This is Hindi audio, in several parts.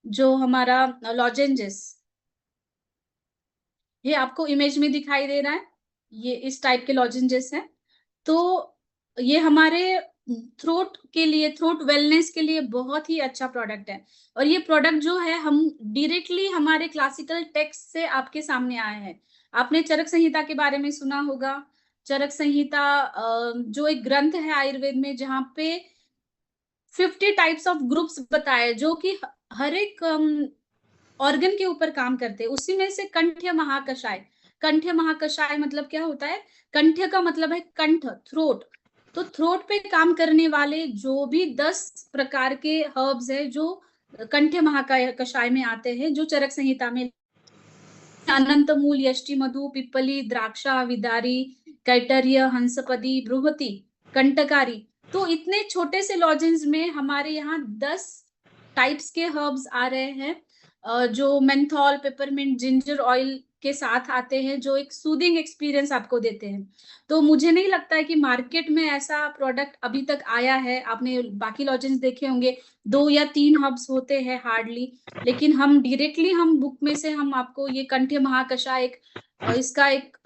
जो हमारा लॉजेंजेस, ये आपको इमेज में दिखाई दे रहा है, ये इस टाइप के लॉजेंजेस हैं। तो ये हमारे थ्रोट के लिए, थ्रोट वेलनेस के लिए बहुत ही अच्छा प्रोडक्ट है। और ये प्रोडक्ट जो है हम डायरेक्टली हमारे क्लासिकल टेक्स्ट से आपके सामने आए हैं। आपने चरक संहिता के बारे में सुना होगा। चरक संहिता जो एक ग्रंथ है आयुर्वेद में, जहाँ पे 50 टाइप्स ऑफ ग्रुप्स बताए, जो कि हर एक ऑर्गन के ऊपर काम करते हैं। उसी में से कंठ्य महाकषाय, कंठ्य महाकषाय मतलब क्या होता है? कंठ्य का मतलब है कंठ, थ्रोट। तो थ्रोट पे काम करने वाले जो भी 10 प्रकार के हर्ब्स है, जो कंठ्य महाकषाय में आते हैं, जो चरक संहिता में, अनंत मूल, यष्टि मधु, पिप्पली, द्राक्षा, विदारी, कैटर्य, हंसपदी, बृहति, कंटकारी। तो इतने छोटे से लॉजेंस में हमारे यहाँ 10 टाइप्स के हर्ब्स आ रहे हैं, जो मेंथॉल, पेपरमिंट, जिंजर ऑयल के साथ आते हैं, जो एक सूदिंग एक्सपीरियंस आपको देते हैं। तो मुझे नहीं लगता है कि मार्केट में ऐसा प्रोडक्ट अभी तक आया है। आपने बाकी लॉजेंस देखे होंगे, 2 या 3 हर्ब्स होते हैं हार्डली। लेकिन हम डायरेक्टली, हम बुक में से हम आपको ये कंठ्य महाकषाय, एक इसका एक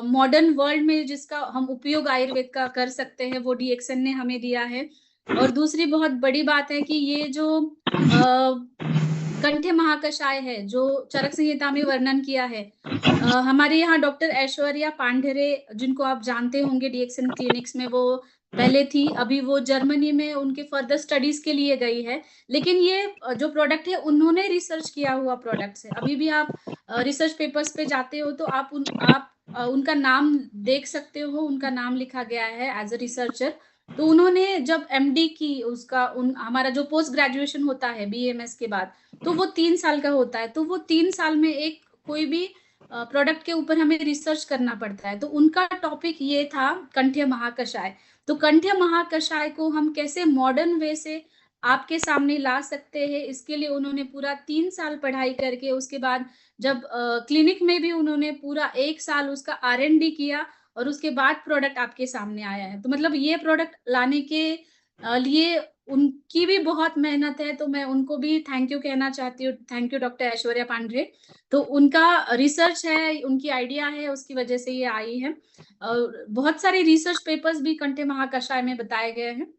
मॉडर्न वर्ल्ड में जिसका हम उपयोग आयुर्वेद का कर सकते हैं, वो डीएक्सएन ने हमें दिया है। और दूसरी बहुत बड़ी बात है कि ये जो कंठ्य महाकषाय है, जो चरक संहिता में वर्णन किया है, हमारे यहाँ डॉक्टर ऐश्वर्या पांढरे, जिनको आप जानते होंगे, डीएक्सएन क्लिनिक्स में वो पहले थी, अभी वो जर्मनी में उनके फर्दर स्टडीज के लिए गई है। लेकिन ये जो प्रोडक्ट है, उन्होंने रिसर्च किया हुआ प्रोडक्ट्स है। अभी भी आप रिसर्च पेपर्स पे जाते हो तो आप उनका नाम देख सकते हो, उनका नाम लिखा गया है एज अ रिसर्चर। तो उन्होंने जब एमडी की, उसका हमारा जो पोस्ट ग्रेजुएशन होता है बीएमएस के बाद, तो वो 3 साल का होता है। तो वो 3 साल में एक कोई भी प्रोडक्ट के ऊपर हमें रिसर्च करना पड़ता है। तो उनका टॉपिक ये था कंठ्य महाकषाय। तो कंठ्य महाकषाय को हम कैसे मॉडर्न वे से आपके सामने ला सकते हैं, इसके लिए उन्होंने पूरा 3 साल पढ़ाई करके, उसके बाद जब क्लिनिक में भी उन्होंने पूरा 1 साल उसका आर&डी किया, और उसके बाद प्रोडक्ट आपके सामने आया है। तो मतलब ये प्रोडक्ट लाने के लिए उनकी भी बहुत मेहनत है। तो मैं उनको भी थैंक यू कहना चाहती हूँ। थैंक यू डॉक्टर ऐश्वर्या पांढरे। तो उनका रिसर्च है, उनकी आइडिया है, उसकी वजह से ये आई है। और बहुत सारे रिसर्च पेपर्स भी कंठ्य महाकषाय में बताए गए हैं।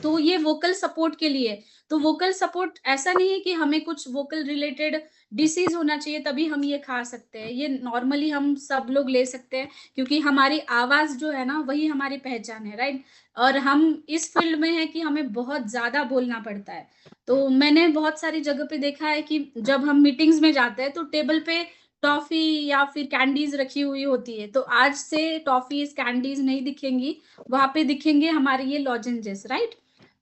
तो ये वोकल सपोर्ट के लिए, तो वोकल सपोर्ट ऐसा नहीं है कि हमें कुछ वोकल रिलेटेड डिसीज होना चाहिए तभी हम ये खा सकते हैं। ये नॉर्मली हम सब लोग ले सकते हैं, क्योंकि हमारी आवाज जो है ना, वही हमारी पहचान है, राइट। और हम इस फील्ड में है कि हमें बहुत ज्यादा बोलना पड़ता है। तो मैंने बहुत सारी जगह पे देखा है कि जब हम मीटिंग्स में जाते हैं तो टेबल पे टॉफी या फिर कैंडीज रखी हुई होती है। तो आज से टॉफीज, कैंडीज नहीं दिखेंगी, वहां पे दिखेंगे हमारे ये लॉजेंजेस, राइट।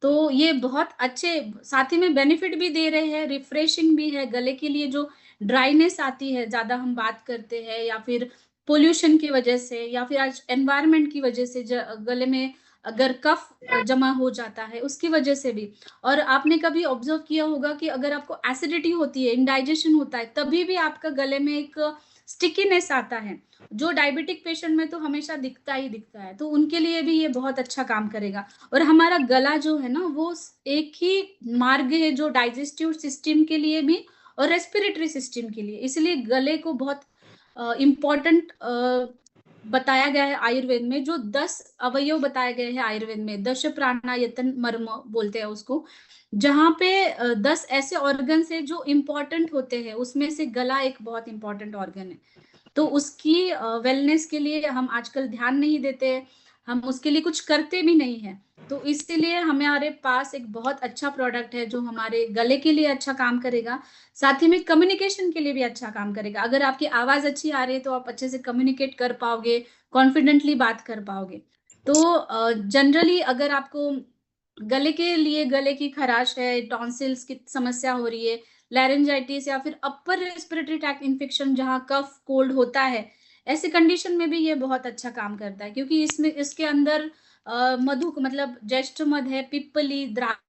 तो ये बहुत अच्छे, साथ ही में बेनिफिट भी दे रहे हैं, रिफ्रेशिंग भी है गले के लिए। जो ड्राइनेस आती है, ज्यादा हम बात करते हैं, या फिर पोल्यूशन की वजह से, या फिर आज एनवायरनमेंट की वजह से गले में अगर कफ जमा हो जाता है, उसकी वजह से भी। और आपने कभी ऑब्जर्व किया होगा कि अगर आपको एसिडिटी होती है, इंडाइजेशन होता है, तभी भी आपका गले में एक स्टिकीनेस आता है, जो डायबिटिक पेशेंट में तो हमेशा दिखता ही दिखता है। तो उनके लिए भी ये बहुत अच्छा काम करेगा। और हमारा गला जो है ना, वो एक ही मार्ग है, जो डाइजेस्टिव सिस्टम के लिए भी और रेस्पिरेटरी सिस्टम के लिए। इसलिए गले को बहुत इम्पोर्टेंट बताया गया है आयुर्वेद में। जो 10 अवयव बताए गए हैं आयुर्वेद में, दश प्राणायतन मर्म बोलते हैं उसको, जहाँ पे 10 ऐसे ऑर्गन है जो इम्पोर्टेंट होते हैं, उसमें से गला एक बहुत इंपॉर्टेंट ऑर्गन है। तो उसकी वेलनेस के लिए हम आजकल ध्यान नहीं देते, हम उसके लिए कुछ करते भी नहीं है। तो इसलिए हमारे पास एक बहुत अच्छा प्रोडक्ट है, जो हमारे गले के लिए अच्छा काम करेगा, साथ ही में कम्युनिकेशन के लिए भी अच्छा काम करेगा। अगर आपकी आवाज अच्छी आ रही है तो आप अच्छे से कम्युनिकेट कर पाओगे, कॉन्फिडेंटली बात कर पाओगे। तो जनरली अगर आपको गले के लिए, गले की खराश है, टॉन्सिल्स की समस्या हो रही है, लैरेंजाइटिस, या फिर अपर रेस्पिरेटरी ट्रैक्ट इन्फेक्शन जहाँ कफ कोल्ड होता है, ऐसे कंडीशन में भी ये बहुत अच्छा काम करता है। क्योंकि इसमें, इसके अंदर मधु मतलब ज्येष्ठ मध है, पिप्पली, द्राक्षा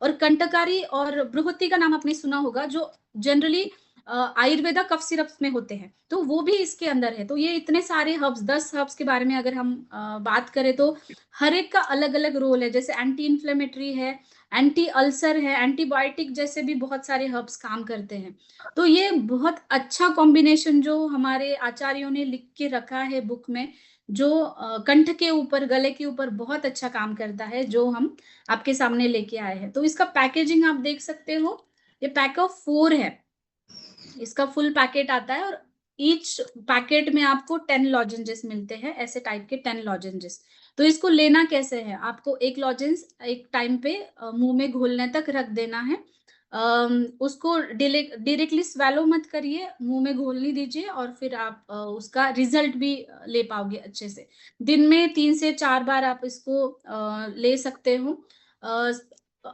और कंटकारी और बृहति का नाम आपने सुना होगा, जो जनरली आयुर्वेदा कफ सिरप्स में होते हैं, तो वो भी इसके अंदर है। तो ये इतने सारे हर्ब्स 10 हर्ब्स के बारे में अगर हम बात करें तो हर एक का अलग-अलग रोल है। जैसे एंटी इन्फ्लेमेटरी है, एंटी अल्सर है, एंटीबायोटिक जैसे भी बहुत सारे हर्ब्स काम करते हैं। तो ये बहुत अच्छा कॉम्बिनेशन जो हमारे आचार्यों ने लिख के रखा है बुक में, जो कंठ के ऊपर, गले के ऊपर बहुत अच्छा काम करता है, जो हम आपके सामने लेके आए हैं। तो इसका पैकेजिंग आप देख सकते हो, ये पैक ऑफ 4 है। इसका फुल पैकेट आता है और ईच पैकेट में आपको 10 लॉजेंजेस मिलते हैं, ऐसे टाइप के 10 लॉजेंजेस। तो इसको लेना कैसे है? आपको 1 लॉजेंस एक टाइम पे मुँह में घुलने तक रख देना है। उसको डायरेक्टली स्वैलो मत करिए, मुँह में घोलने दीजिए और फिर आप उसका रिज़ल्ट भी ले पाओगे अच्छे से। दिन में 3 से 4 बार आप इसको ले सकते हो। अ,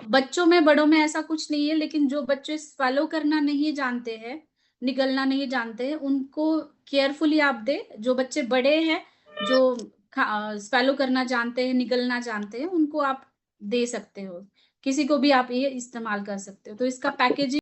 बच्चों में, बड़ों में ऐसा कुछ नहीं है, लेकिन जो बच्चे स्वैलो करना नहीं जानते हैं, निगलना नहीं जानते हैं, उनको केयरफुली आप दें। जो बच्चे बड़े हैं, जो स्वैलो करना जानते हैं, निगलना जानते हैं, उनको आप दे सकते हो। किसी को भी आप ये इस्तेमाल कर सकते हो। तो इसका पैकेजिंग